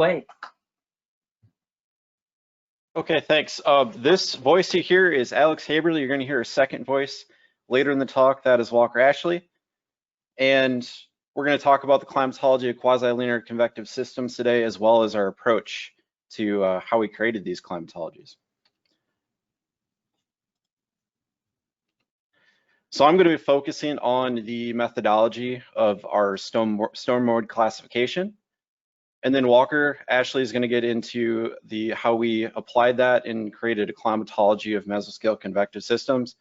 Wait. Okay, thanks. This voice you hear is Alex Haberlie. You're going to hear a second voice later in the talk. That is Walker Ashley. And we're going to talk about the climatology of quasi-linear convective systems today, as well as our approach to how we created these climatologies. So I'm going to be focusing on the methodology of our storm mode classification. And then Walker Ashley is going to get into how we applied that and created a climatology of mesoscale convective systems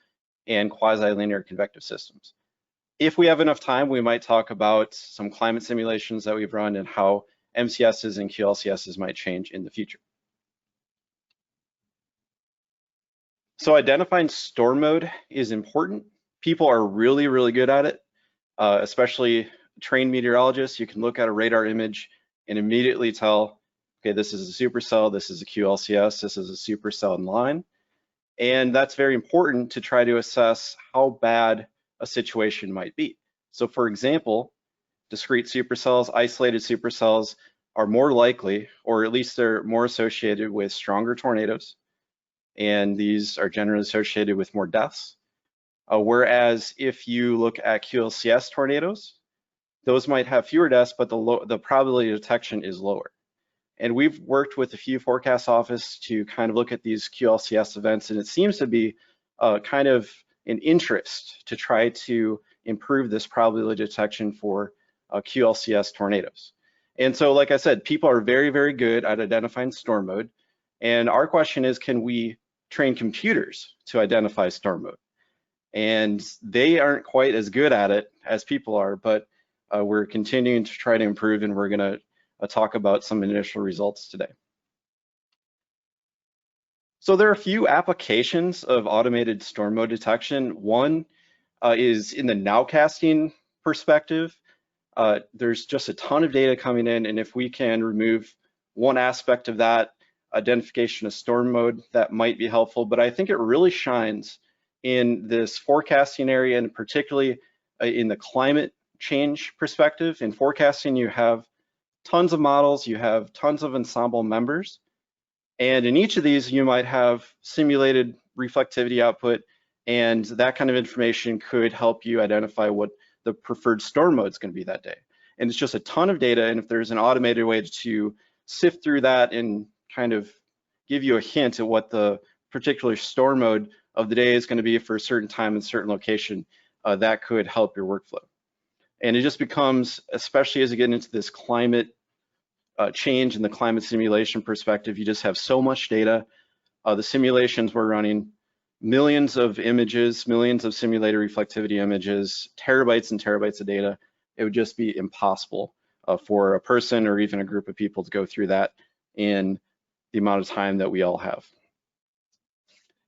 and quasi-linear convective systems. If we have enough time, we might talk about some climate simulations that we've run and how MCSs and QLCSs might change in the future. So identifying storm mode is important. People are really, really good at it, especially trained meteorologists. You can look at a radar image and immediately tell, okay, this is a supercell, this is a QLCS, this is a supercell in line. And that's very important to try to assess how bad a situation might be. So for example, discrete supercells, isolated supercells are more likely, or at least they're more associated with stronger tornadoes. And these are generally associated with more deaths. Whereas if you look at QLCS tornadoes, those might have fewer deaths, but the probability of detection is lower. And we've worked with a few forecast offices to kind of look at these QLCS events, and it seems to be kind of an interest to try to improve this probability of detection for QLCS tornadoes. And so, like I said, people are very, very good at identifying storm mode. And our question is, can we train computers to identify storm mode? And they aren't quite as good at it as people are, but we're continuing to try to improve, and we're going to talk about some initial results today. So there are a few applications of automated storm mode detection. One is in the nowcasting perspective. There's just a ton of data coming in, and if we can remove one aspect of that, identification of storm mode, that might be helpful. But I think it really shines in this forecasting area, and particularly in the climate change perspective. In forecasting, you have tons of models, you have tons of ensemble members, and in each of these you might have simulated reflectivity output, and that kind of information could help you identify what the preferred storm mode is going to be that day. And it's just a ton of data, and if there's an automated way to sift through that and kind of give you a hint at what the particular storm mode of the day is going to be for a certain time and certain location, that could help your workflow. And it just becomes, especially as you get into this climate change and the climate simulation perspective, you just have so much data. The simulations we're running, millions of images, millions of simulated reflectivity images, terabytes and terabytes of data. It would just be impossible for a person or even a group of people to go through that in the amount of time that we all have.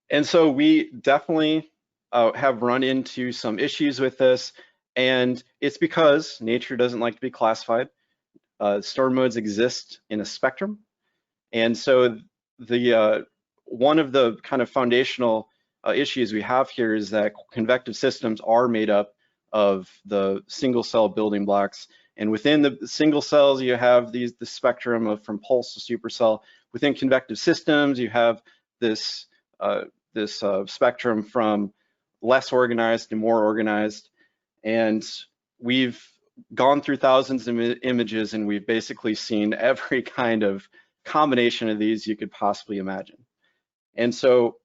And so we definitely have run into some issues with this, and it's because nature doesn't like to be classified. Storm modes exist in a spectrum, and so the one of the kind of foundational issues we have here is that convective systems are made up of the single cell building blocks, and within the single cells you have the spectrum of from pulse to supercell. Within convective systems you have this spectrum from less organized to more organized, and we've gone through thousands of images, and we've basically seen every kind of combination of these you could possibly imagine. And so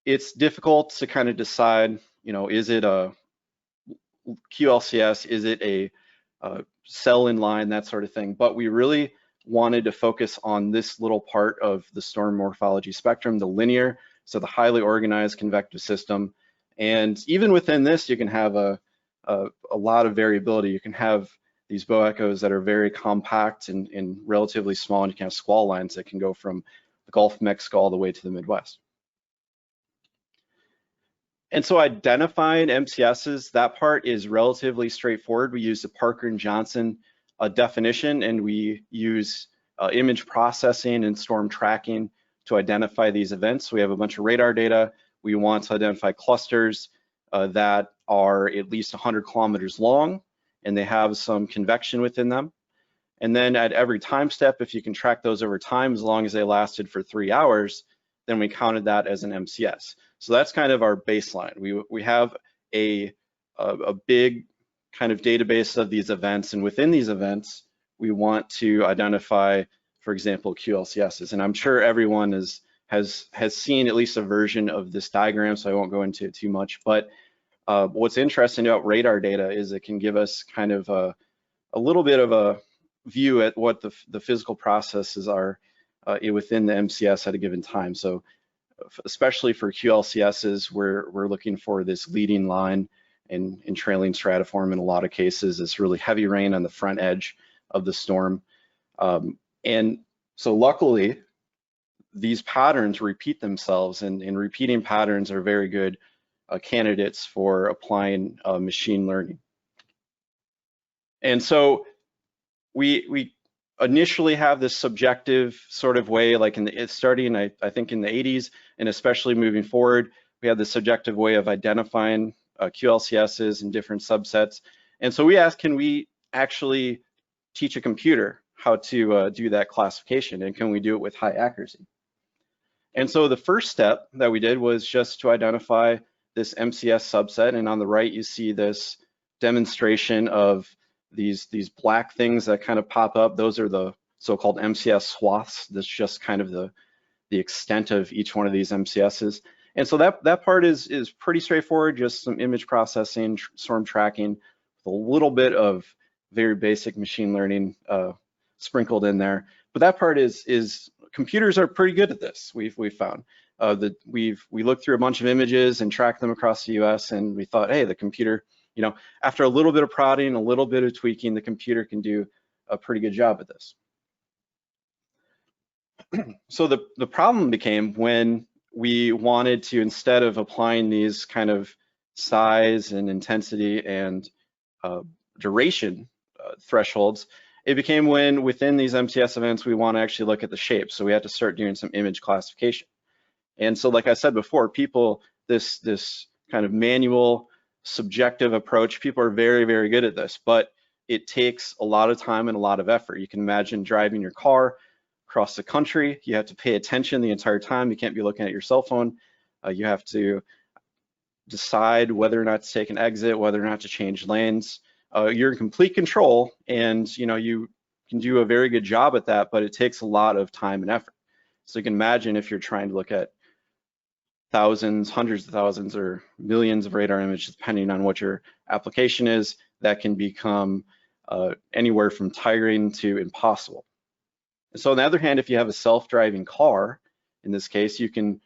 it's difficult to kind of decide, you know, is it a QLCS, is it a cell in line, that sort of thing. But we really wanted to focus on this little part of the storm morphology spectrum, the linear, so the highly organized convective system. And even within this, you can have a lot of variability. You can have these bow echoes that are very compact and relatively small, and you can have squall lines that can go from the Gulf of Mexico all the way to the Midwest. And so identifying MCSs, that part is relatively straightforward. We use the Parker and Johnson definition, and we use image processing and storm tracking to identify these events. We have a bunch of radar data. We want to identify clusters that are at least 100 kilometers long, and they have some convection within them. And then at every time step, if you can track those over time, as long as they lasted for 3 hours, then we counted that as an MCS. So that's kind of our baseline. We have a big kind of database of these events, and within these events, we want to identify, for example, QLCSs. And I'm sure everyone has seen at least a version of this diagram, so I won't go into it too much. But what's interesting about radar data is it can give us kind of a little bit of a view at what the physical processes are within the MCS at a given time. So especially for QLCSs, we're looking for this leading line and trailing stratiform in a lot of cases. It's really heavy rain on the front edge of the storm. And so luckily, these patterns repeat themselves, and repeating patterns are very good candidates for applying machine learning. And so we initially have this subjective sort of way, like starting I think in the 80s, and especially moving forward, we have the subjective way of identifying QLCSs and different subsets. And so we asked, can we actually teach a computer how to do that classification, and can we do it with high accuracy? And so the first step that we did was just to identify this MCS subset, and on the right you see this demonstration of these black things that kind of pop up. Those are the so-called MCS swaths. That's just kind of the extent of each one of these MCSs. And so that part is pretty straightforward, just some image processing, storm tracking, with a little bit of very basic machine learning sprinkled in there. But that part is computers are pretty good at this. We've found we looked through a bunch of images and tracked them across the US, and we thought, hey, the computer, you know, after a little bit of prodding, a little bit of tweaking, the computer can do a pretty good job at this. So the problem became when we wanted to, instead of applying these kind of size and intensity and duration thresholds, it became when within these MCS events, we want to actually look at the shape. So we had to start doing some image classification. And so, like I said before, people, this kind of manual, subjective approach, people are very, very good at this, but it takes a lot of time and a lot of effort. You can imagine driving your car across the country. You have to pay attention the entire time. You can't be looking at your cell phone. You have to decide whether or not to take an exit, whether or not to change lanes. You're in complete control, and you know you can do a very good job at that, but it takes a lot of time and effort. So you can imagine if you're trying to look at thousands, hundreds of thousands, or millions of radar images, depending on what your application is, that can become anywhere from tiring to impossible. And so on the other hand, if you have a self-driving car, in this case, you can,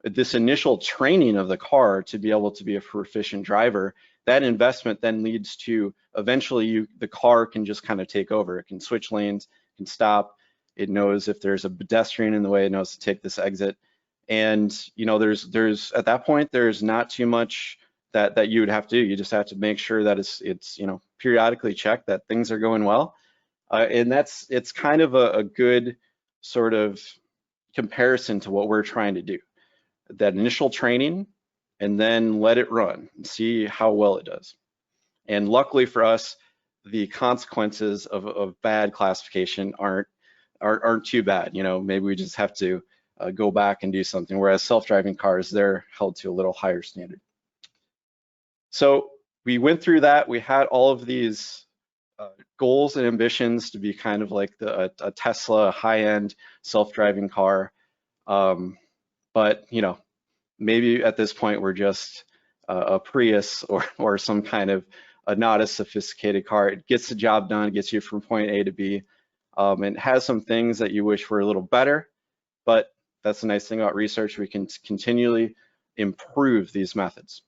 this initial training of the car to be able to be a proficient driver, that investment then leads to eventually the car can just kind of take over. It can switch lanes, can stop. It knows if there's a pedestrian in the way, it knows to take this exit. And you know, there's at that point, there's not too much that you would have to do. You just have to make sure that it's you know, periodically check that things are going well. And it's kind of a good sort of comparison to what we're trying to do. That initial training, and then let it run and see how well it does. And luckily for us, the consequences of bad classification aren't too bad. You know, maybe we just have to go back and do something, whereas self-driving cars, they're held to a little higher standard. So we went through that. We had all of these goals and ambitions to be kind of like a Tesla high-end self-driving car. But you know, maybe at this point we're just a Prius or some kind of not as sophisticated car. It gets the job done, it gets you from point A to B, and has some things that you wish were a little better, but that's the nice thing about research. We can continually improve these methods.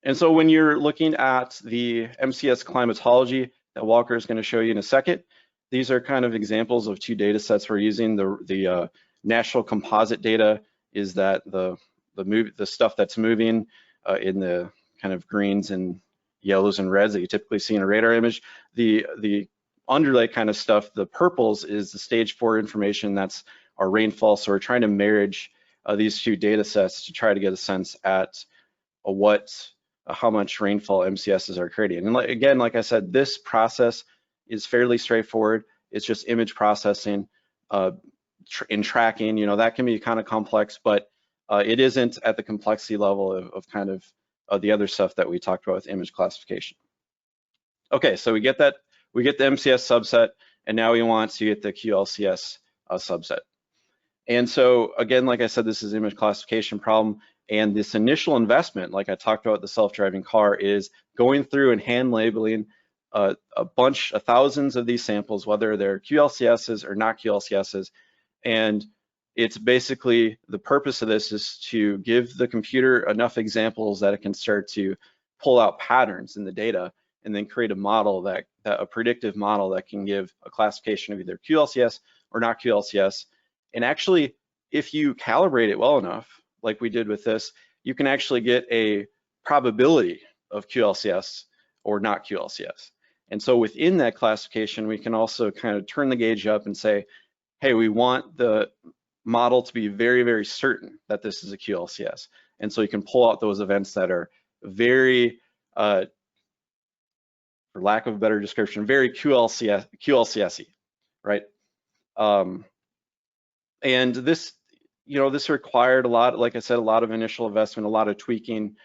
And so when you're looking at the MCS climatology that Walker is going to show you in a second, these are kind of examples of two data sets we're using. The national composite data is that the stuff that's moving in the kind of greens and yellows and reds that you typically see in a radar image. The underlay kind of stuff, the purples, is the stage 4 information. That's our rainfall. So we're trying to marriage these two data sets to try to get a sense at how much rainfall MCSs are creating. And again, like I said, this process is fairly straightforward. It's just image processing and tracking. You know, that can be kind of complex, but it isn't at the complexity level of kind of the other stuff that we talked about with image classification. Okay, so we get the MCS subset, and now we want to get the QLCS subset. And so again, like I said, this is an image classification problem, and this initial investment, like I talked about the self-driving car, is going through and hand labeling thousands of these samples, whether they're QLCSs or not QLCSs. And it's basically, the purpose of this is to give the computer enough examples that it can start to pull out patterns in the data, and then create a model a predictive model that can give a classification of either QLCS or not QLCS. And actually, if you calibrate it well enough, like we did with this, you can actually get a probability of QLCS or not QLCS. And so within that classification, we can also kind of turn the gauge up and say, hey, we want the model to be very, very certain that this is a QLCS. And so you can pull out those events that are very, for lack of a better description, very QLCS-y, right? And this, you know, this required a lot, like I said, a lot of initial investment, a lot of tweaking.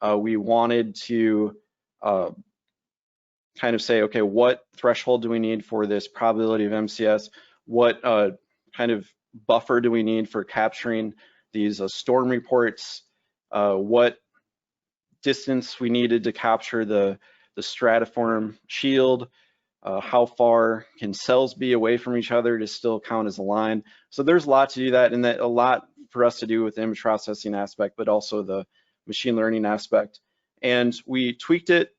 We wanted to kind of say, okay, what threshold do we need for this probability of MCS? What kind of buffer do we need for capturing these storm reports? What distance we needed to capture the stratiform shield? How far can cells be away from each other to still count as a line? So there's a lot to do that, and that a lot for us to do with the image processing aspect, but also the machine learning aspect. And we tweaked it,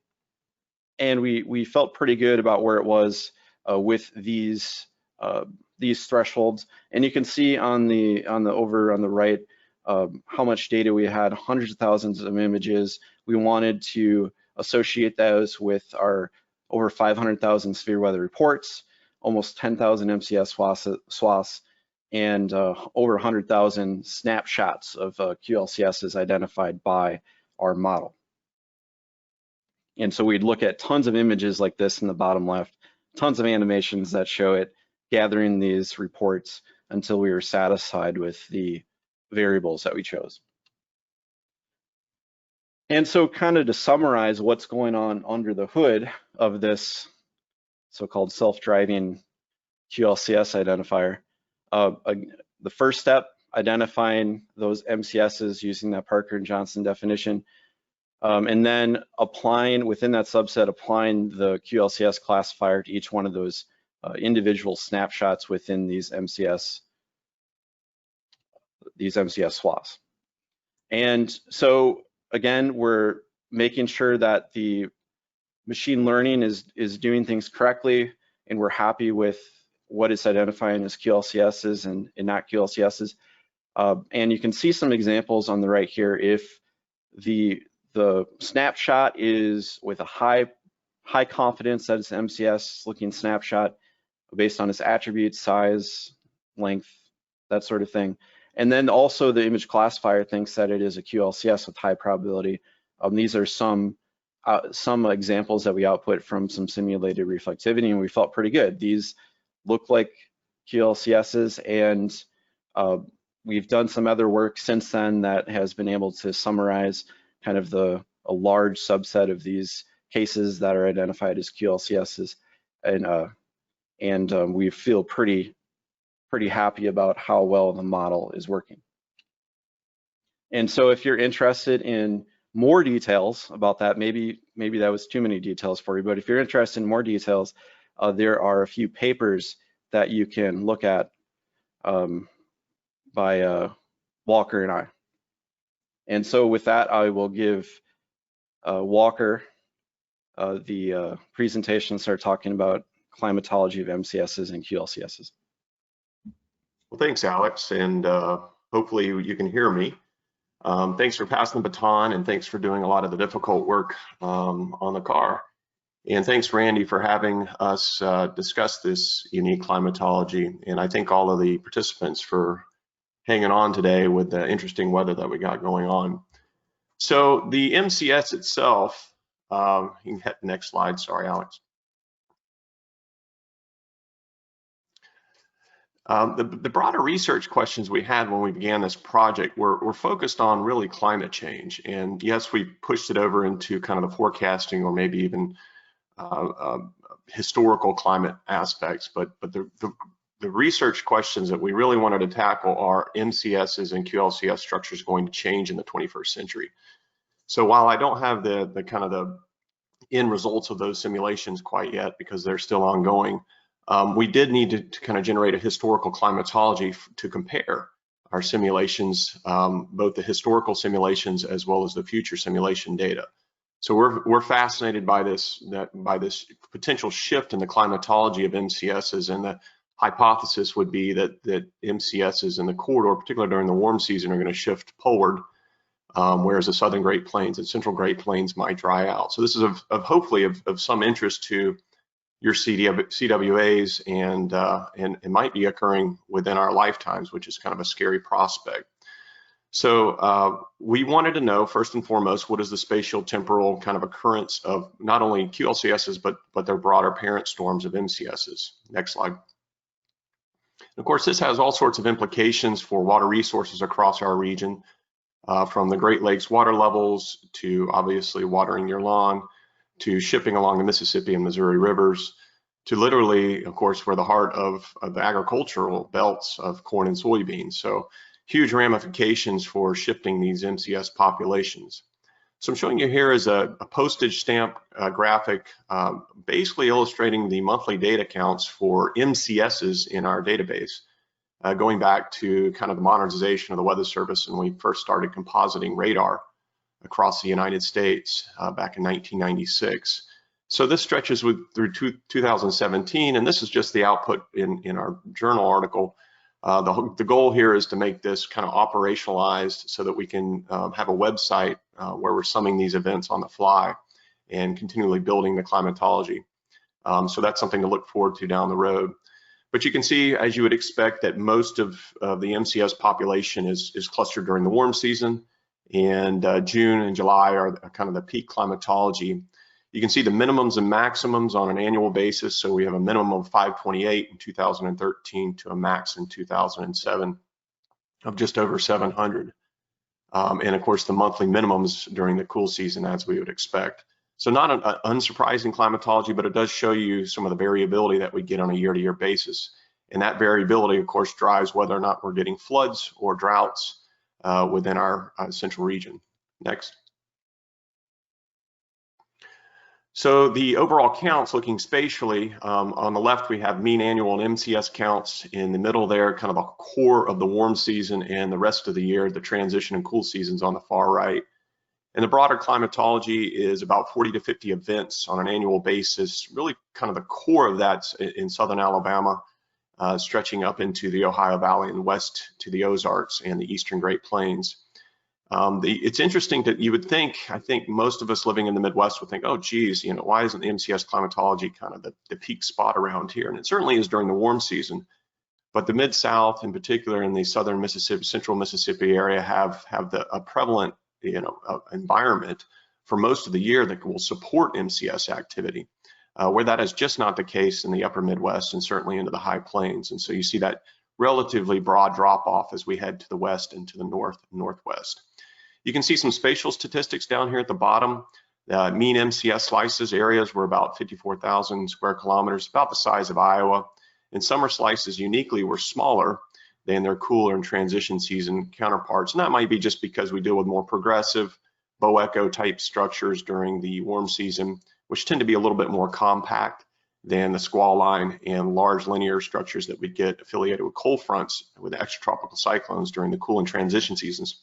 and we felt pretty good about where it was with these thresholds. And you can see on the over on the right how much data we had, hundreds of thousands of images. We wanted to associate those with our over 500,000 severe weather reports, almost 10,000 MCS swaths, and over 100,000 snapshots of QLCSs identified by our model. And so we'd look at tons of images like this in the bottom left, tons of animations that show it, gathering these reports until we were satisfied with the variables that we chose. And so kind of to summarize what's going on under the hood of this so-called self-driving QLCS identifier, the first step, identifying those MCSs using that Parker and Johnson definition, and then applying within that subset, applying the QLCS classifier to each one of those individual snapshots within these MCS swaths. And so again, we're making sure that the machine learning is doing things correctly, and we're happy with what it's identifying as QLCSs and not QLCSs. And you can see some examples on the right here. If the snapshot is with a high confidence that it's an MCS looking snapshot based on its attributes, size, length, that sort of thing. And then also the image classifier thinks that it is a QLCS with high probability. These are some examples that we output from some simulated reflectivity, and we felt pretty good. These look like QLCSs, and we've done some other work since then that has been able to summarize kind of a large subset of these cases that are identified as QLCSs, and we feel pretty happy about how well the model is working. And so if you're interested in more details about that, maybe that was too many details for you, but if you're interested in more details, there are a few papers that you can look at by Walker and I. And so with that, I will give Walker the presentation and start talking about climatology of MCSs and QLCSs. Well, thanks, Alex, and hopefully you can hear me. Thanks for passing the baton, and thanks for doing a lot of the difficult work on the car. And thanks, Randy, for having us discuss this unique climatology. And I thank all of the participants for hanging on today with the interesting weather that we got going on. So the MCS itself, you can hit the next slide, sorry, Alex. The broader research questions we had when we began this project were focused on really climate change. And yes, we pushed it over into kind of the forecasting or maybe even historical climate aspects, but the research questions that we really wanted to tackle are MCSs and QLCS structures going to change in the 21st century. So while I don't have the kind of the end results of those simulations quite yet because they're still ongoing, we did need to kind of generate a historical climatology to compare our simulations, both the historical simulations as well as the future simulation data. So we're fascinated by this potential shift in the climatology of MCSs, and the hypothesis would be that MCSs in the corridor, particularly during the warm season, are going to shift poleward, whereas the southern Great Plains and central Great Plains might dry out. So this is hopefully of some interest to your CWAs, and it might be occurring within our lifetimes, which is kind of a scary prospect. So we wanted to know, first and foremost, what is the spatial temporal kind of occurrence of not only QLCSs, but their broader parent storms of MCSs. Next slide. Of course, this has all sorts of implications for water resources across our region, from the Great Lakes water levels to obviously watering your lawn, to shipping along the Mississippi and Missouri rivers, to literally, of course, we're the heart of the agricultural belts of corn and soybeans. So huge ramifications for shifting these MCS populations. So I'm showing you here is a postage stamp graphic, basically illustrating the monthly data counts for MCSs in our database, going back to kind of the modernization of the Weather Service when we first started compositing radar across the United States back in 1996. So this stretches through 2017, and this is just the output in our journal article. The goal here is to make this kind of operationalized so that we can have a website where we're summing these events on the fly and continually building the climatology. So that's something to look forward to down the road. But you can see, as you would expect, that most of the MCS population is clustered during the warm season, and June and July are kind of the peak climatology. You can see the minimums and maximums on an annual basis. So we have a minimum of 528 in 2013 to a max in 2007 of just over 700. And of course, the monthly minimums during the cool season, as we would expect. So not an unsurprising climatology, but it does show you some of the variability that we get on a year-to-year basis. And that variability, of course, drives whether or not we're getting floods or droughts within our central region. Next. So the overall counts, looking spatially, on the left we have mean annual and MCS counts. In the middle there, kind of a core of the warm season, and the rest of the year, the transition and cool seasons on the far right. And the broader climatology is about 40 to 50 events on an annual basis, really kind of the core of that in southern Alabama, stretching up into the Ohio Valley and west to the Ozarks and the eastern Great Plains. It's interesting that you would think, I think most of us living in the Midwest would think, oh geez, you know, why isn't the MCS climatology kind of the peak spot around here? And it certainly is during the warm season, but the Mid-South in particular in the southern Mississippi, central Mississippi area have a prevalent, you know, environment for most of the year that will support MCS activity, where that is just not the case in the upper Midwest and certainly into the high plains. And so you see that relatively broad drop off as we head to the west and to the north and northwest. You can see some spatial statistics down here at the bottom. Mean MCS slices areas were about 54,000 square kilometers, about the size of Iowa. And summer slices uniquely were smaller than their cooler and transition season counterparts. And that might be just because we deal with more progressive bow echo type structures during the warm season, which tend to be a little bit more compact than the squall line and large linear structures that we get affiliated with cold fronts with extratropical cyclones during the cool and transition seasons.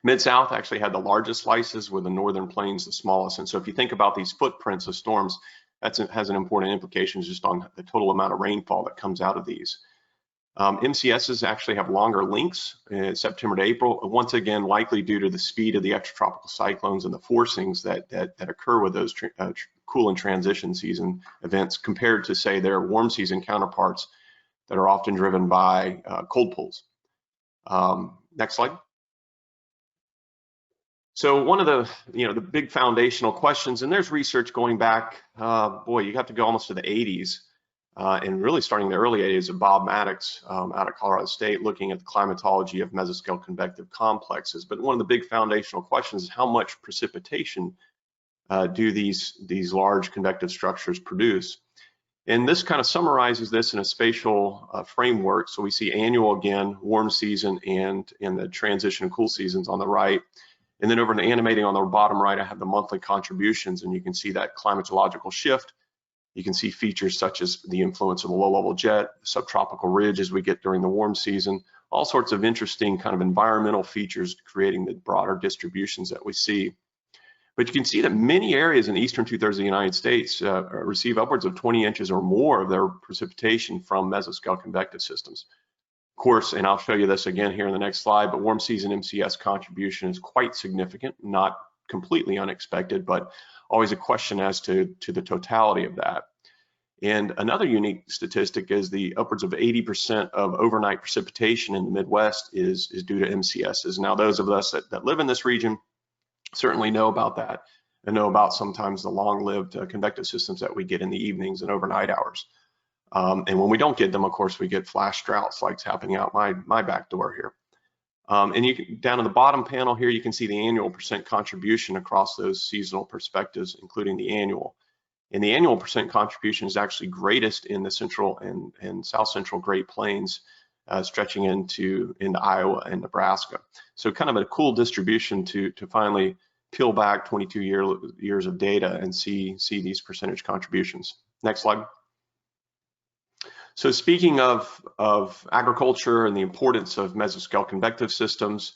Mid-South actually had the largest slices, with the northern plains the smallest. And so if you think about these footprints of storms, that has an important implication just on the total amount of rainfall that comes out of these. MCSs actually have longer lengths in September to April, once again likely due to the speed of the extratropical cyclones and the forcings that occur with those cool and transition season events compared to, say, their warm season counterparts that are often driven by cold pools. Next slide. So one of the big foundational questions, and there's research going back, boy, you have to go almost to the 80s and really starting in the early days of Bob Maddox out of Colorado State, looking at the climatology of mesoscale convective complexes. But one of the big foundational questions is how much precipitation do these large convective structures produce? And this kind of summarizes this in a spatial framework. So we see annual again, warm season, and in the transition and cool seasons on the right. And then over in the animating on the bottom right, I have the monthly contributions, and you can see that climatological shift. You can see features such as the influence of the low-level jet, subtropical ridge as we get during the warm season, all sorts of interesting kind of environmental features creating the broader distributions that we see. But you can see that many areas in the eastern two-thirds of the United States receive upwards of 20 inches or more of their precipitation from mesoscale convective systems. Of course, and I'll show you this again here in the next slide, but warm season MCS contribution is quite significant, not completely unexpected, but always a question as to the totality of that. And another unique statistic is the upwards of 80% of overnight precipitation in the Midwest is due to MCSs. Now, those of us that live in this region certainly know about that and know about sometimes the long-lived convective systems that we get in the evenings and overnight hours. And when we don't get them, of course, we get flash droughts like happening out my back door here. And you can, down in the bottom panel here, you can see the annual percent contribution across those seasonal perspectives, including the annual. And the annual percent contribution is actually greatest in the central and south central Great Plains, stretching into Iowa and Nebraska. So kind of a cool distribution to finally peel back 22 years of data and see these percentage contributions. Next slide. So speaking of agriculture and the importance of mesoscale convective systems,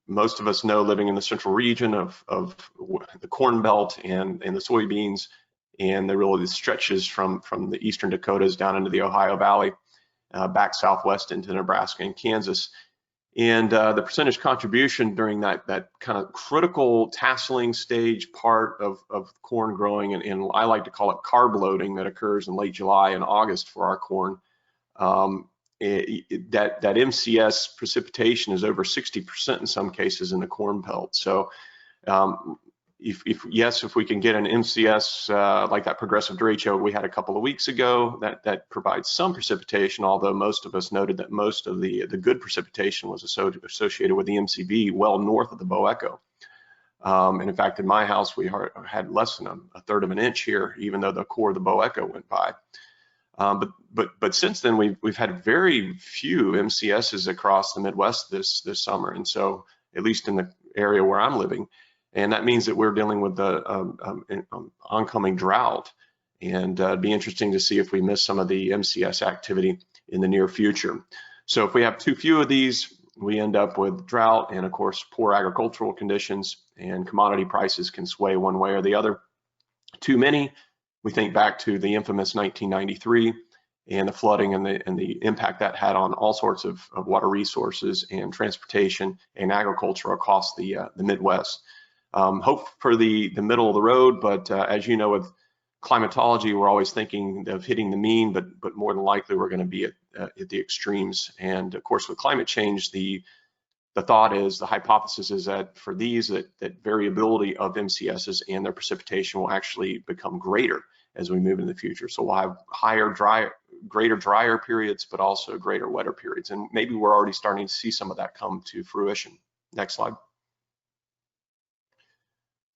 most of us know, living in the central region of the Corn Belt and the soybeans, and the stretches from the eastern Dakotas down into the Ohio Valley, back southwest into Nebraska and Kansas. And the percentage contribution during that kind of critical tasseling stage part of corn growing, and I like to call it carb loading, that occurs in late July and August for our corn, that MCS precipitation is over 60% in some cases in the Corn Belt. So if we can get an MCS like that progressive derecho we had a couple of weeks ago, that provides some precipitation, although most of us noted that most of the good precipitation was associated with the MCV well north of the Bow Echo. And in fact, in my house, we had less than a third of an inch here, even though the core of the Bow Echo went by. But since then, we've had very few MCSs across the Midwest this summer, and so at least in the area where I'm living. And that means that we're dealing with the oncoming drought, and it'd be interesting to see if we miss some of the MCS activity in the near future. So if we have too few of these, we end up with drought and, of course, poor agricultural conditions, and commodity prices can sway one way or the other. Too many, we think back to the infamous 1993 and the flooding and the impact that had on all sorts of water resources and transportation and agriculture across the Midwest. Hope for the middle of the road, but as you know, with climatology, we're always thinking of hitting the mean, but more than likely we're going to be at the extremes. And of course, with climate change, the thought is, the hypothesis is that for these, that variability of MCSs and their precipitation will actually become greater as we move into the future. So we'll have greater drier periods, but also greater wetter periods. And maybe we're already starting to see some of that come to fruition. Next slide.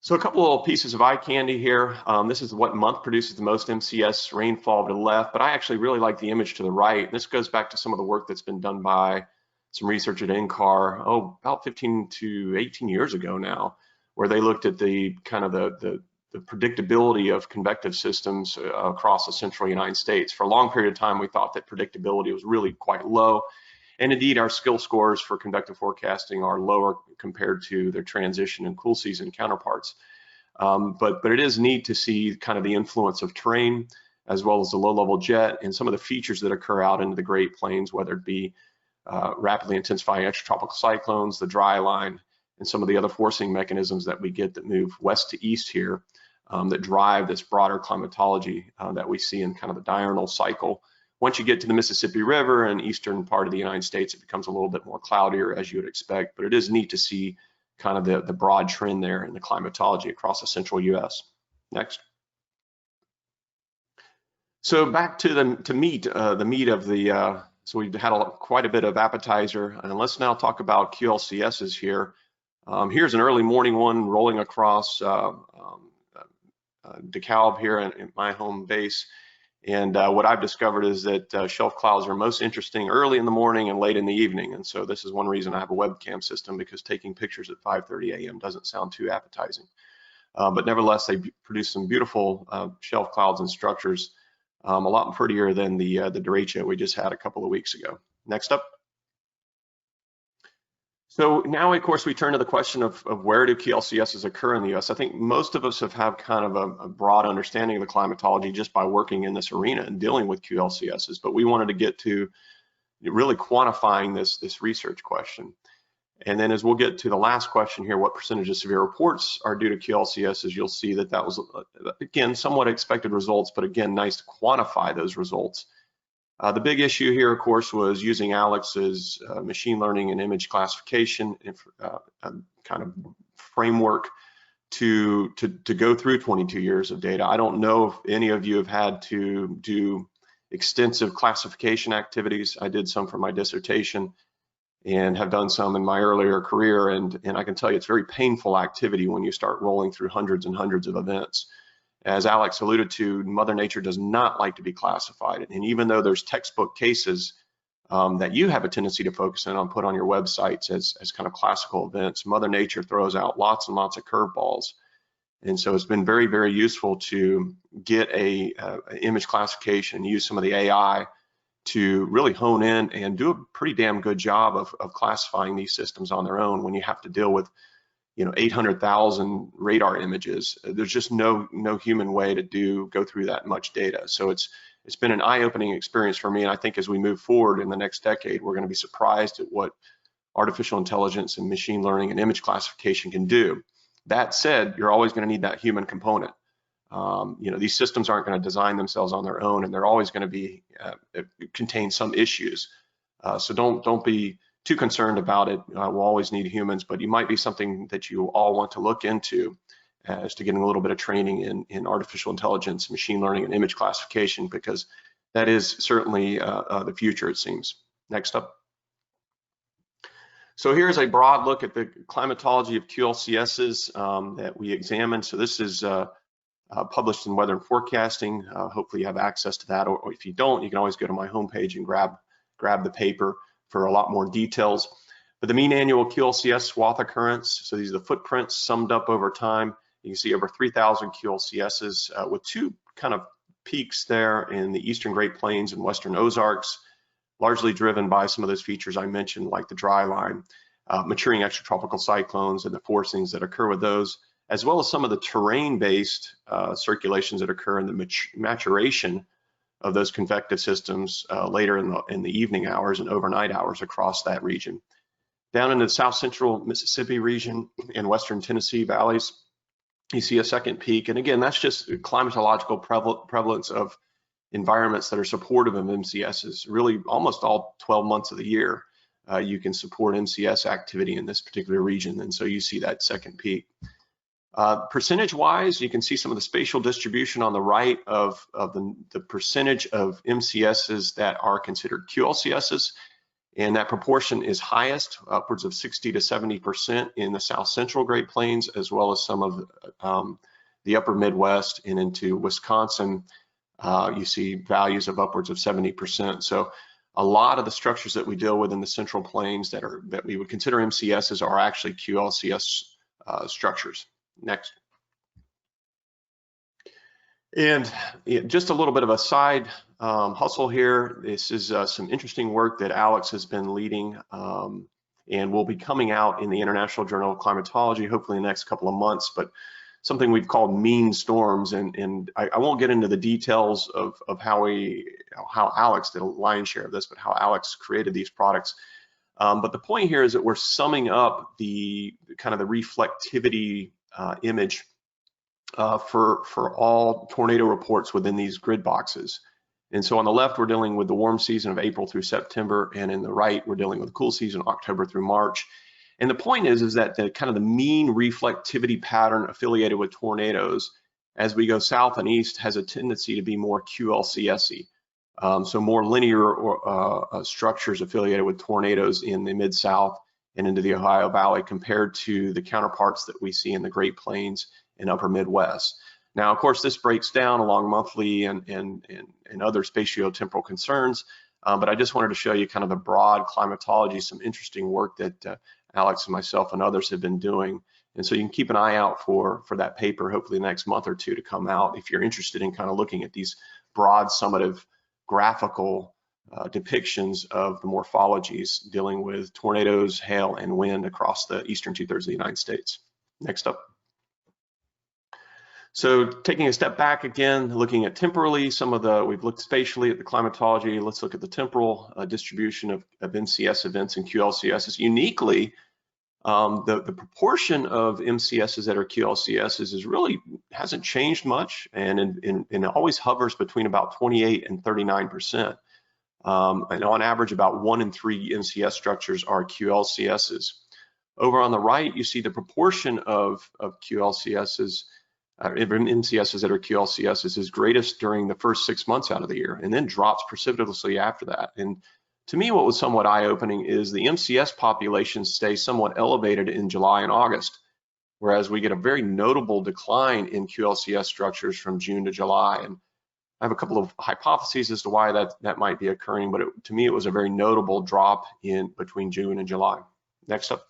So a couple of pieces of eye candy here. This is what month produces the most MCS rainfall to the left, but I actually really like the image to the right. This goes back to some of the work that's been done by some research at NCAR, about 15 to 18 years ago now, where they looked at the kind of the predictability of convective systems across the central United States. For a long period of time, we thought that predictability was really quite low. And indeed, our skill scores for convective forecasting are lower compared to their transition and cool season counterparts. But it is neat to see kind of the influence of terrain, as well as the low-level jet and some of the features that occur out into the Great Plains, whether it be rapidly intensifying extratropical cyclones, the dry line, and some of the other forcing mechanisms that we get that move west to east here, that drive this broader climatology that we see in kind of the diurnal cycle. Once you get to the Mississippi River and eastern part of the United States, it becomes a little bit more cloudier, as you would expect, but it is neat to see kind of the broad trend there in the climatology across the central US. Next. So back to the meat of the, so we've had quite a bit of appetizer, and let's now talk about QLCSs here. Here's an early morning one rolling across DeKalb here in my home base. And what I've discovered is that shelf clouds are most interesting early in the morning and late in the evening. And so this is one reason I have a webcam system, because taking pictures at 5:30 a.m. doesn't sound too appetizing. But nevertheless, they produce some beautiful shelf clouds and structures, a lot prettier than the derecha we just had a couple of weeks ago. Next up. So now, of course, we turn to the question of where do QLCSs occur in the US. I think most of us have kind of a broad understanding of the climatology just by working in this arena and dealing with QLCSs, but we wanted to get to really quantifying this research question. And then as we'll get to the last question here, what percentage of severe reports are due to QLCSs, you'll see that that was, again, somewhat expected results, but again, nice to quantify those results. The big issue here, of course, was using Alex's machine learning and image classification kind of framework to go through 22 years of data. I don't know if any of you have had to do extensive classification activities. I did some for my dissertation and have done some in my earlier career, and I can tell you it's very painful activity when you start rolling through hundreds and hundreds of events. As Alex alluded to, Mother Nature does not like to be classified. And even though there's textbook cases that you have a tendency to focus in on, put on your websites as kind of classical events, Mother Nature throws out lots and lots of curveballs. And so it's been very, very useful to get a image classification, use some of the AI to really hone in and do a pretty damn good job of classifying these systems on their own when you have to deal with 800,000 radar images. There's just no human way to go through that much data. So it's been an eye-opening experience for me, and I think as we move forward in the next decade, we're going to be surprised at what artificial intelligence and machine learning and image classification can do. That said, you're always going to need that human component. These systems aren't going to design themselves on their own, and they're always going to be contain some issues. So don't be too concerned about it. We'll always need humans, but it might be something that you all want to look into as to getting a little bit of training in artificial intelligence, machine learning, and image classification, because that is certainly the future, it seems. Next up. So here's a broad look at the climatology of QLCSs that we examined. So this is published in Weather and Forecasting. Hopefully you have access to that, or if you don't, you can always go to my homepage and grab the paper for a lot more details. But the mean annual QLCS swath occurrence, so these are the footprints summed up over time. You can see over 3,000 QLCSs with two kind of peaks there in the Eastern Great Plains and Western Ozarks, largely driven by some of those features I mentioned, like the dry line, maturing extratropical cyclones and the forcings that occur with those, as well as some of the terrain-based circulations that occur in the maturation of those convective systems later in the evening hours and overnight hours across that region. Down in the south central Mississippi region and western Tennessee valleys, you see a second peak. And again, that's just climatological prevalence of environments that are supportive of MCSs. Really, almost all 12 months of the year, you can support MCS activity in this particular region. And so you see that second peak. Percentage-wise, you can see some of the spatial distribution on the right of the percentage of MCSs that are considered QLCSs, and that proportion is highest, upwards of 60 to 70% in the south central Great Plains, as well as some of the upper Midwest and into Wisconsin. You see values of upwards of 70%. So a lot of the structures that we deal with in the central plains that we would consider MCSs are actually QLCS structures. Next. And just a little bit of a side hustle here. This is some interesting work that Alex has been leading and will be coming out in the International Journal of Climatology, hopefully in the next couple of months, but something we've called mean storms. And I won't get into the details of how Alex did a lion's share of this, but how Alex created these products. But the point here is that we're summing up the kind of the reflectivity image for all tornado reports within these grid boxes. And so on the left, we're dealing with the warm season of April through September, and in the right, we're dealing with the cool season, October through March. And the point is that the kind of the mean reflectivity pattern affiliated with tornadoes as we go south and east, has a tendency to be more QLCS-y. So more linear or, structures affiliated with tornadoes in the Mid-South and into the Ohio Valley compared to the counterparts that we see in the Great Plains and Upper Midwest. Now, of course, this breaks down along monthly and other spatiotemporal concerns, but I just wanted to show you kind of the broad climatology, some interesting work that Alex and myself and others have been doing. And so you can keep an eye out for that paper, hopefully the next month or two, to come out if you're interested in kind of looking at these broad summative graphical depictions of the morphologies dealing with tornadoes, hail, and wind across the eastern 2/3 of the United States. Next up. So taking a step back again, looking at temporally, we've looked spatially at the climatology. Let's look at the temporal distribution of MCS events and QLCSs. Uniquely, the proportion of MCSs that are QLCSs hasn't changed much, and it always hovers between about 28 and 39%. And on average, about 1 in 3 MCS structures are QLCSs. Over on the right, you see the proportion of QLCSs, MCSs that are QLCSs is greatest during the first 6 months out of the year, and then drops precipitously after that. And to me, what was somewhat eye-opening is the MCS population stays somewhat elevated in July and August, whereas we get a very notable decline in QLCS structures from June to July. And I have a couple of hypotheses as to why that might be occurring, but to me, it was a very notable drop in between June and July. Next up.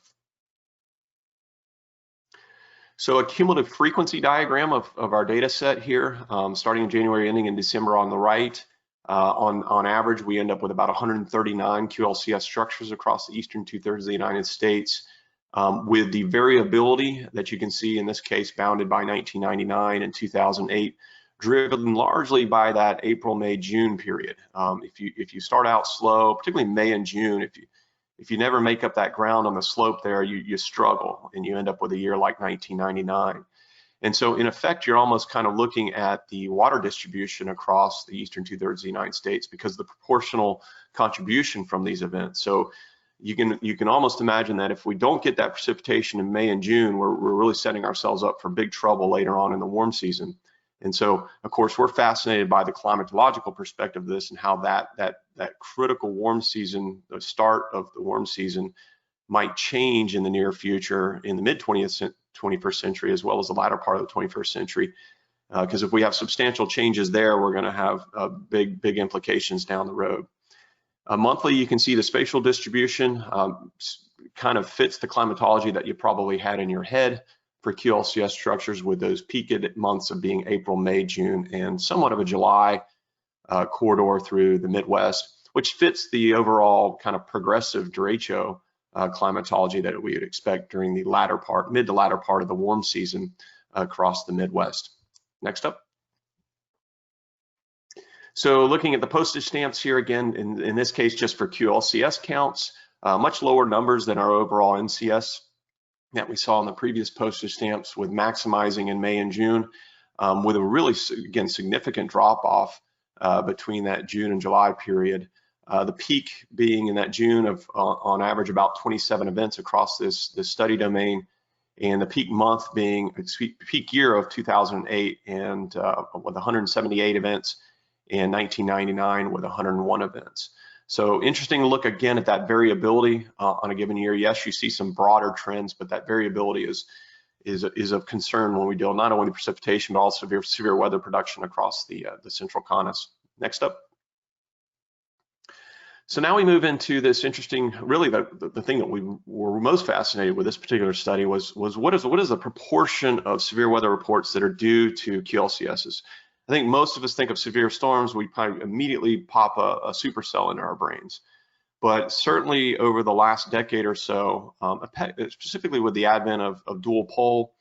So a cumulative frequency diagram of our data set here, starting in January, ending in December on the right. On average, we end up with about 139 QLCS structures across the eastern 2/3 of the United States, with the variability that you can see in this case bounded by 1999 and 2008, driven largely by that April, May, June period. If you start out slow, particularly May and June, if you never make up that ground on the slope there, you struggle and you end up with a year like 1999. And so in effect, you're almost kind of looking at the water distribution across the eastern 2/3 of the United States because of the proportional contribution from these events. So you can almost imagine that if we don't get that precipitation in May and June, we're really setting ourselves up for big trouble later on in the warm season. And so, of course, we're fascinated by the climatological perspective of this and how that critical warm season, the start of the warm season, might change in the near future in the mid-21st century as well as the latter part of the 21st century. Because if we have substantial changes there, we're going to have big implications down the road. Monthly, you can see the spatial distribution kind of fits the climatology that you probably had in your head for QLCS structures, with those peaked months of being April, May, June, and somewhat of a July corridor through the Midwest, which fits the overall kind of progressive derecho climatology that we would expect during the mid to latter part of the warm season across the Midwest. Next up. So looking at the postage stamps here again, in this case, just for QLCS counts, much lower numbers than our overall MCS that we saw in the previous postage stamps, with maximizing in May and June, with a really, again, significant drop off between that June and July period. The peak being in that June of on average about 27 events across this study domain, and the peak month being peak year of 2008 and with 178 events, and 1999 with 101 events. So interesting to look again at that variability on a given year. Yes, you see some broader trends, but that variability is of concern when we deal not only with precipitation but also severe weather production across the central continents. Next up. So now we move into this interesting, really the thing that we were most fascinated with this particular study was what is the proportion of severe weather reports that are due to QLCSs. I think most of us think of severe storms, we probably immediately pop a supercell into our brains. But certainly over the last decade or so, specifically with the advent of dual pole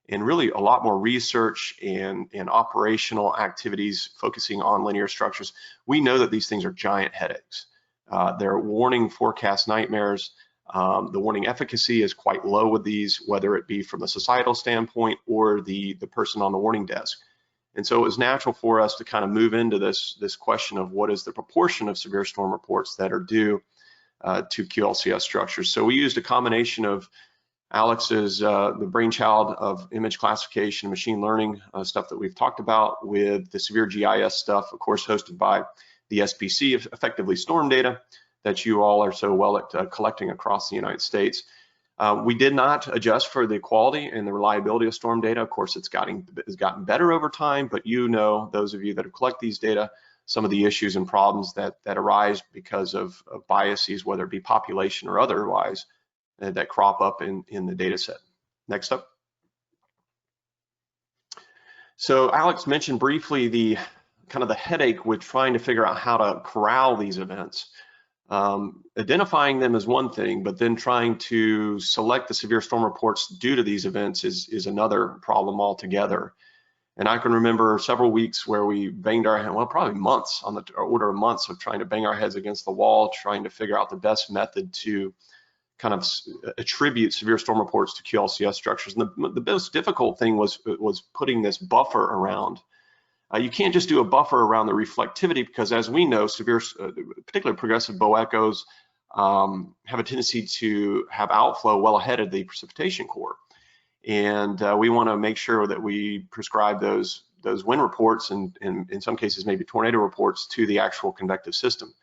and really a lot more research and operational activities focusing on linear structures, we know that these things are giant headaches. They're warning forecast nightmares. The warning efficacy is quite low with these, whether it be from a societal standpoint or the person on the warning desk. And so it was natural for us to kind of move into this question of what is the proportion of severe storm reports that are due to QLCS structures. So we used a combination of Alex is the brainchild of image classification and machine learning stuff that we've talked about, with the severe GIS stuff, of course, hosted by the SPC, effectively storm data that you all are so well at collecting across the United States. We did not adjust for the quality and the reliability of storm data. Of course, it's gotten better over time, but you know, those of you that have collected these data, some of the issues and problems that arise because of biases, whether it be population or otherwise, that crop up in the data set. Next up. So Alex mentioned briefly the kind of the headache with trying to figure out how to corral these events. Identifying them is one thing, but then trying to select the severe storm reports due to these events is another problem altogether. And I can remember several weeks where we banged our head, well, probably months, on the order of months, of trying to bang our heads against the wall, trying to figure out the best method to kind of attribute severe storm reports to QLCS structures. And the most difficult thing was putting this buffer around. You can't just do a buffer around the reflectivity, because as we know, severe, particularly progressive bow echoes, have a tendency to have outflow well ahead of the precipitation core. And we want to make sure that we prescribe those wind reports, and in some cases maybe tornado reports, to the actual convective system.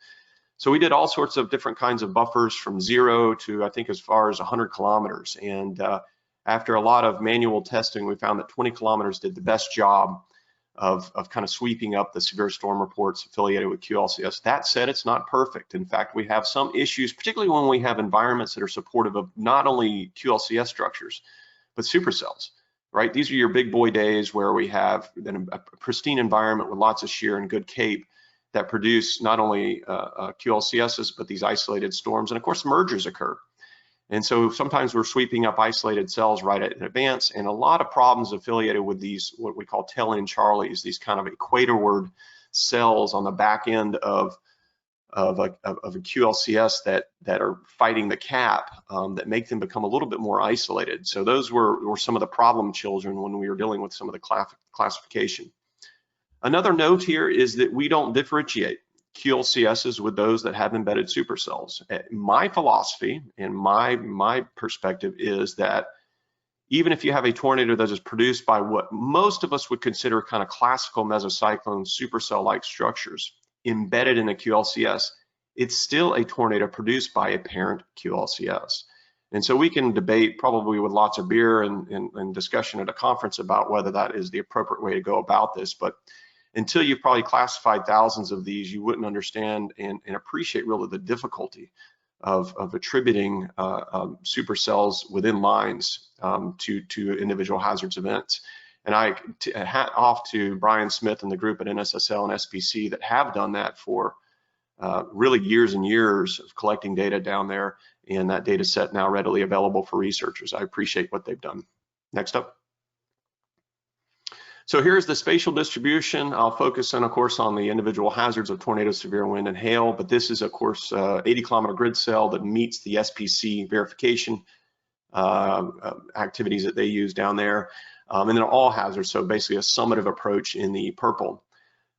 So we did all sorts of different kinds of buffers, from 0 to I think as far as 100 kilometers. And after a lot of manual testing, we found that 20 kilometers did the best job of kind of sweeping up the severe storm reports affiliated with QLCS. That said, it's not perfect. In fact, we have some issues, particularly when we have environments that are supportive of not only QLCS structures, but supercells, right? These are your big boy days where we have a pristine environment with lots of shear and good cape that produce not only QLCSs, but these isolated storms. And of course, mergers occur. And so sometimes we're sweeping up isolated cells right in advance, and a lot of problems affiliated with these, what we call tail-end Charlies, these kind of equatorward cells on the back end of a QLCS that are fighting the cap, that make them become a little bit more isolated. So those were some of the problem children when we were dealing with some of the classification. Another note here is that we don't differentiate QLCSs with those that have embedded supercells. My philosophy and my perspective is that even if you have a tornado that is produced by what most of us would consider kind of classical mesocyclone supercell-like structures embedded in a QLCS, it's still a tornado produced by a parent QLCS. And so we can debate, probably with lots of beer and discussion at a conference, about whether that is the appropriate way to go about this. But until you've probably classified thousands of these, you wouldn't understand and appreciate really the difficulty of attributing supercells within lines to individual hazards events. And hat off to Brian Smith and the group at NSSL and SPC that have done that for really years and years of collecting data down there, and that data set now readily available for researchers. I appreciate what they've done. Next up. So here's the spatial distribution. I'll focus on, of course, on the individual hazards of tornado, severe wind, and hail, but this is, of course, 80-kilometer grid cell that meets the SPC verification activities that they use down there. And then all hazards, so basically a summative approach in the purple.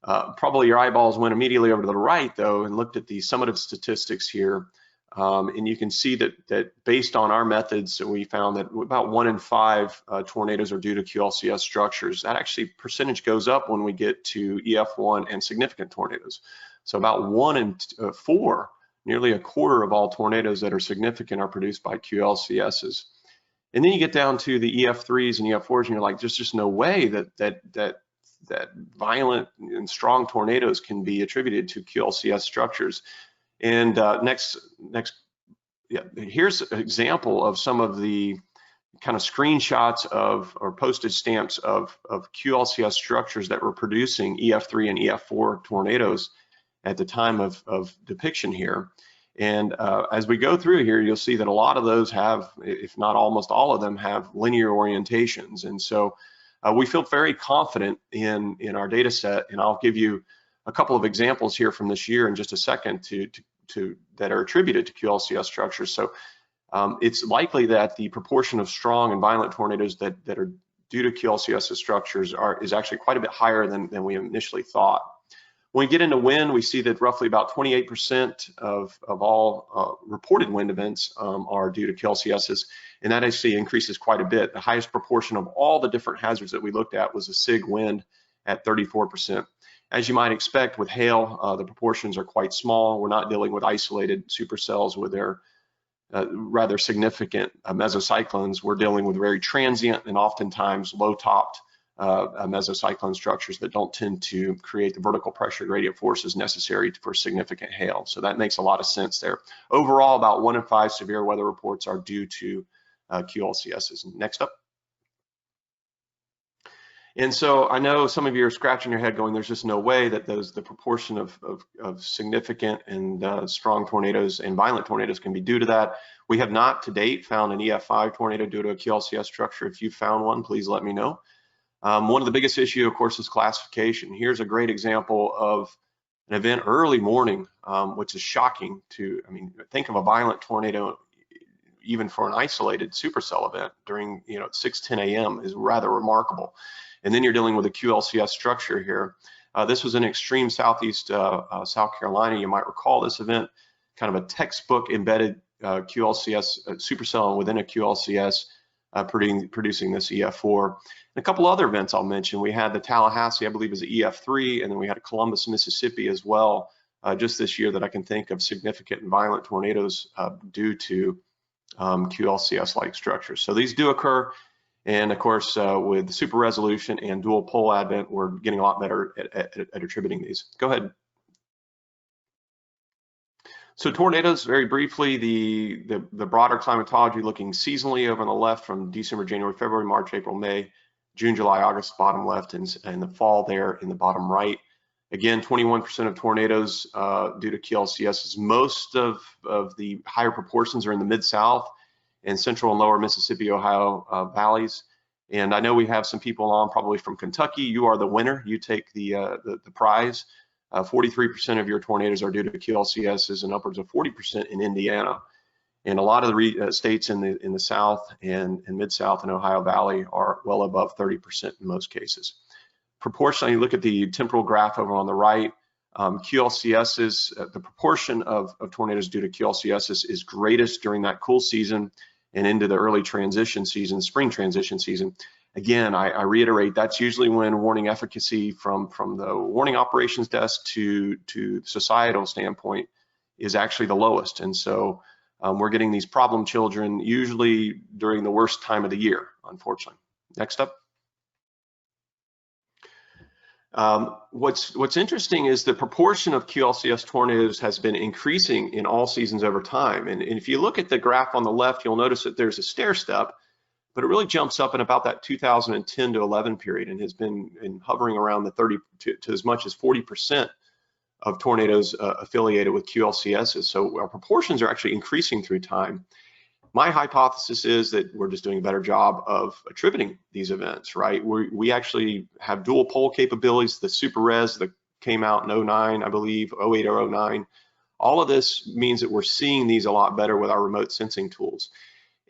Probably your eyeballs went immediately over to the right, though, and looked at the summative statistics here. And you can see that based on our methods, we found that about 1 in 5 tornadoes are due to QLCS structures. That actually percentage goes up when we get to EF1 and significant tornadoes. So about 1 in 4, nearly a quarter of all tornadoes that are significant are produced by QLCSs. And then you get down to the EF3s and EF4s, and you're like, there's just no way that violent and strong tornadoes can be attributed to QLCS structures. And here's an example of some of the kind of screenshots or postage stamps of QLCS structures that were producing EF3 and EF4 tornadoes at the time of depiction here. And as we go through here, you'll see that a lot of those have, if not almost all of them, have linear orientations. And so we feel very confident in our data set, and I'll give you a couple of examples here from this year in just a second that are attributed to QLCS structures. So it's likely that the proportion of strong and violent tornadoes that are due to QLCS structures is actually quite a bit higher than we initially thought. When we get into wind, we see that roughly about 28% of all reported wind events are due to QLCSs, and that actually increases quite a bit. The highest proportion of all the different hazards that we looked at was a SIG wind at 34%. As you might expect with hail, the proportions are quite small. We're not dealing with isolated supercells with their rather significant mesocyclones. We're dealing with very transient and oftentimes low-topped mesocyclone structures that don't tend to create the vertical pressure gradient forces necessary for significant hail. So that makes a lot of sense there. Overall, about 1 in 5 severe weather reports are due to QLCSs. Next up. And so I know some of you are scratching your head going, there's just no way that the proportion of significant and strong tornadoes and violent tornadoes can be due to that. We have not to date found an EF5 tornado due to a QLCS structure. If you found one, please let me know. One of the biggest issues, of course, is classification. Here's a great example of an event early morning, which is shocking to, I mean, think of a violent tornado, even for an isolated supercell event during, 6:10 a.m. is rather remarkable. And then you're dealing with a QLCS structure here. This was in extreme southeast South Carolina. You might recall this event, kind of a textbook embedded QLCS supercell within a QLCS producing this EF4. And a couple other events I'll mention. We had the Tallahassee, I believe, is EF3, and then we had Columbus, Mississippi as well, just this year that I can think of significant and violent tornadoes due to QLCS-like structures. So these do occur. And of course, with super resolution and dual pole advent, we're getting a lot better at attributing these. Go ahead. So tornadoes, very briefly, the broader climatology looking seasonally over on the left from December, January, February, March, April, May, June, July, August, bottom left, and the fall there in the bottom right. Again, 21% of tornadoes due to QLCSs. Most of the higher proportions are in the Mid-South and central and lower Mississippi, Ohio valleys. And I know we have some people on probably from Kentucky. You are the winner. You take the prize. 43% of your tornadoes are due to QLCSs and upwards of 40% in Indiana. And a lot of the states in the South and Mid-South and Ohio Valley are well above 30% in most cases. Proportionally, you look at the temporal graph over on the right, QLCSs, the proportion of tornadoes due to QLCSs is greatest during that cool season and into the early transition season, spring transition season. Again, I reiterate, that's usually when warning efficacy from the warning operations desk to societal standpoint is actually the lowest. And so we're getting these problem children usually during the worst time of the year, unfortunately. Next up. What's interesting is the proportion of QLCS tornadoes has been increasing in all seasons over time. And if you look at the graph on the left, you'll notice that there's a stair step, but it really jumps up in about that 2010 to 11 period and has been hovering around the 30 to as much as 40% of tornadoes affiliated with QLCSs. So our proportions are actually increasing through time. My hypothesis is that we're just doing a better job of attributing these events, right? We actually have dual pole capabilities, the super res that came out in 09, I believe, 08 or 09. All of this means that we're seeing these a lot better with our remote sensing tools.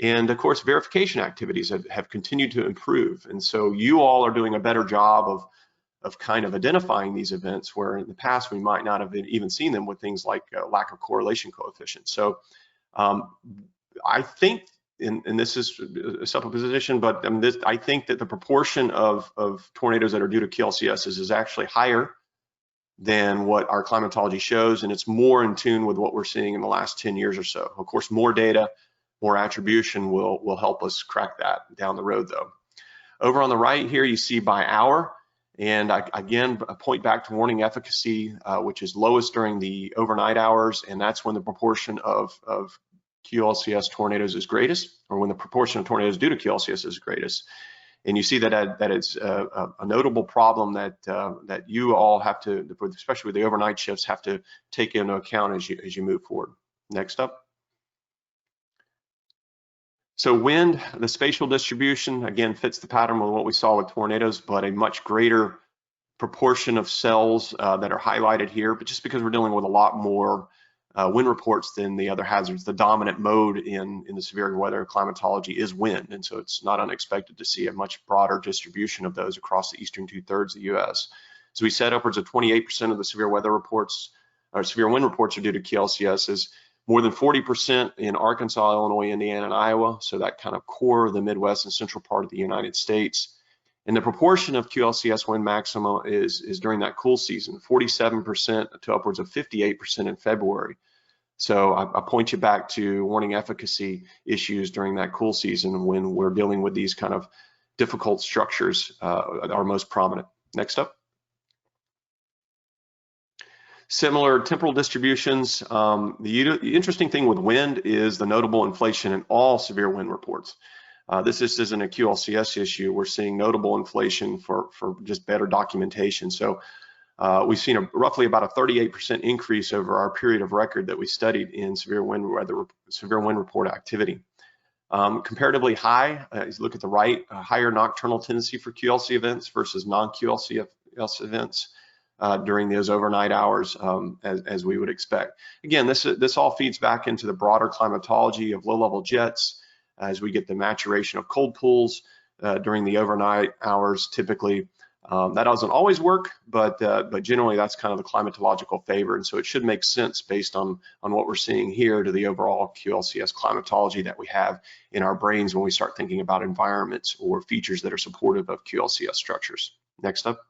And of course, verification activities have continued to improve. And so you all are doing a better job of kind of identifying these events where in the past we might not have even seen them with things like lack of correlation coefficient. So I think, and this is a supposition, but I think that the proportion of tornadoes that are due to QLCSs is actually higher than what our climatology shows, and it's more in tune with what we're seeing in the last 10 years or so. Of course, more data, more attribution will help us crack that down the road though. Over on the right here, you see by hour, and again, I point back to warning efficacy, which is lowest during the overnight hours, and that's when the proportion of QLCS tornadoes is greatest, or when the proportion of tornadoes due to QLCS is greatest. And you see that it's a notable problem that you all have to, especially with the overnight shifts, have to take into account as you move forward. Next up. So wind, the spatial distribution, again, fits the pattern with what we saw with tornadoes, but a much greater proportion of cells that are highlighted here, but just because we're dealing with a lot more wind reports than the other hazards. The dominant mode in the severe weather climatology is wind, and so it's not unexpected to see a much broader distribution of those across the eastern 2/3 of the U.S. As we said, upwards of 28% of the severe weather reports or severe wind reports are due to QLCSs. More than 40% in Arkansas, Illinois, Indiana, and Iowa, so that kind of core of the Midwest and central part of the United States. And the proportion of QLCS wind maxima is during that cool season, 47% to upwards of 58% in February. So I point you back to warning efficacy issues during that cool season when we're dealing with these kind of difficult structures are most prominent. Next up. Similar temporal distributions. The interesting thing with wind is the notable inflation in all severe wind reports. This isn't a QLCS issue. We're seeing notable inflation for just better documentation. So we've seen roughly about a 38% increase over our period of record that we studied in severe wind report activity. Comparatively high, as you look at the right, a higher nocturnal tendency for QLC events versus non-QLCS events during those overnight hours, as we would expect. Again, this all feeds back into the broader climatology of low-level jets as we get the maturation of cold pools during the overnight hours. Typically, that doesn't always work, but generally that's kind of the climatological favor, and so it should make sense based on what we're seeing here to the overall QLCS climatology that we have in our brains when we start thinking about environments or features that are supportive of QLCS structures. Next up.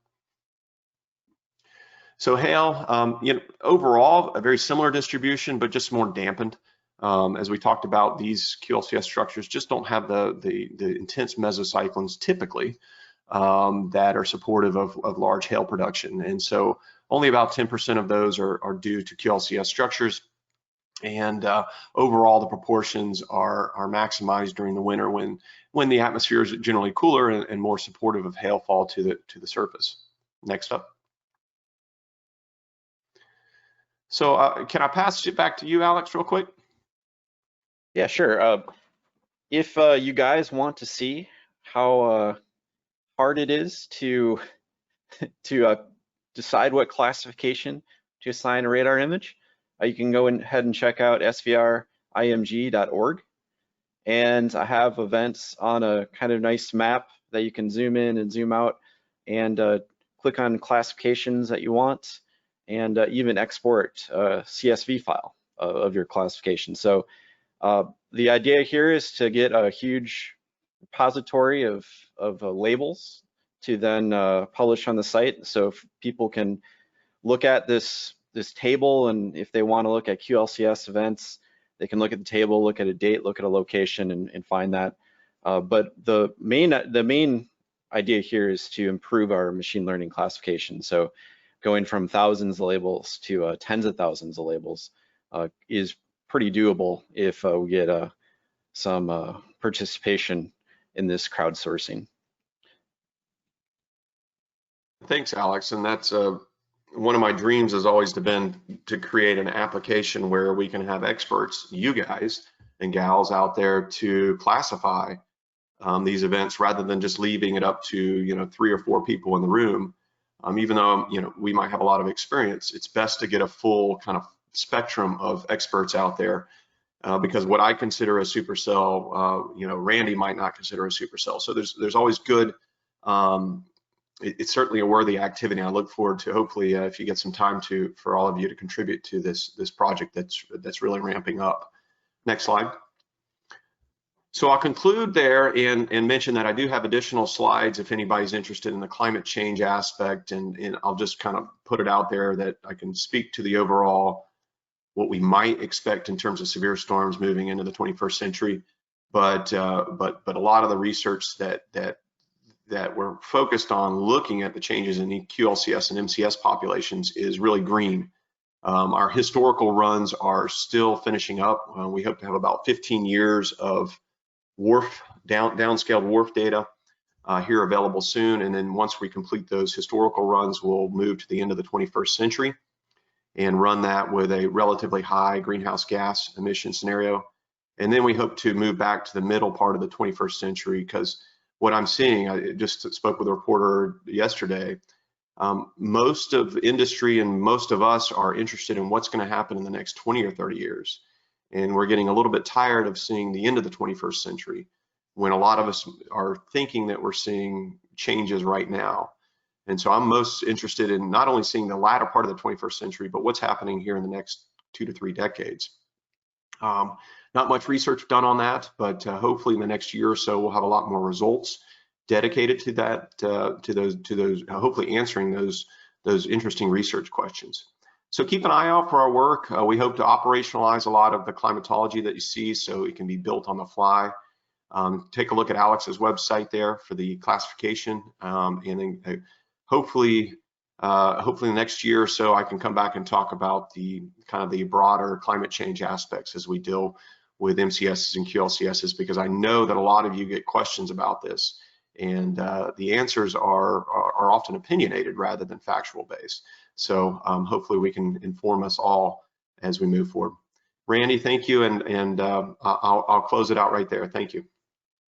So hail, overall a very similar distribution, but just more dampened. As we talked about, these QLCS structures just don't have the intense mesocyclones typically that are supportive of large hail production. And so only about 10% of those are due to QLCS structures. And overall, the proportions are maximized during the winter when the atmosphere is generally cooler and more supportive of hailfall to the surface. Next up. So can I pass it back to you, Alex, real quick? Yeah, sure. If you guys want to see how hard it is to decide what classification to assign a radar image, you can go ahead and check out svrimg.org. And I have events on a kind of nice map that you can zoom in and zoom out and click on classifications that you want, and even export a CSV file of your classification. So the idea here is to get a huge repository of labels to then publish on the site, so if people can look at this table, and if they want to look at QLCS events, they can look at the table, look at a date, look at a location, and find that. But the main idea here is to improve our machine learning classification. So going from thousands of labels to tens of thousands of labels is pretty doable if we get some participation in this crowdsourcing. Thanks, Alex. And that's one of my dreams has always been to create an application where we can have experts, you guys and gals out there, to classify these events rather than just leaving it up to 3 or 4 people in the room. Even though we might have a lot of experience, it's best to get a full kind of spectrum of experts out there, because what I consider a supercell, Randy might not consider a supercell. So there's always good. It's certainly a worthy activity. I look forward to, hopefully, if you get some time for all of you to contribute to this project that's really ramping up. Next slide. So I'll conclude there and mention that I do have additional slides if anybody's interested in the climate change aspect, and I'll just kind of put it out there that I can speak to the overall what we might expect in terms of severe storms moving into the 21st century. But a lot of the research that we're focused on looking at the changes in the QLCS and MCS populations is really green. Our historical runs are still finishing up. We hope to have about 15 years of downscaled WRF data here available soon. And then once we complete those historical runs, we'll move to the end of the 21st century and run that with a relatively high greenhouse gas emission scenario. And then we hope to move back to the middle part of the 21st century, because what I'm seeing, I just spoke with a reporter yesterday, most of industry and most of us are interested in what's going to happen in the next 20 or 30 years. And we're getting a little bit tired of seeing the end of the 21st century when a lot of us are thinking that we're seeing changes right now. And so I'm most interested in not only seeing the latter part of the 21st century, but what's happening here in the next 2 to 3 decades. Not much research done on that, but hopefully in the next year or so, we'll have a lot more results dedicated to that, to those, hopefully answering those interesting research questions. So keep an eye out for our work. We hope to operationalize a lot of the climatology that you see so it can be built on the fly. Take a look at Alex's website there for the classification, and then hopefully the next year or so I can come back and talk about the kind of the broader climate change aspects as we deal with MCSs and QLCSs, because I know that a lot of you get questions about this, and the answers are often opinionated rather than factual based. So hopefully we can inform us all as we move forward. Randy, thank you, and I'll close it out right there. Thank you.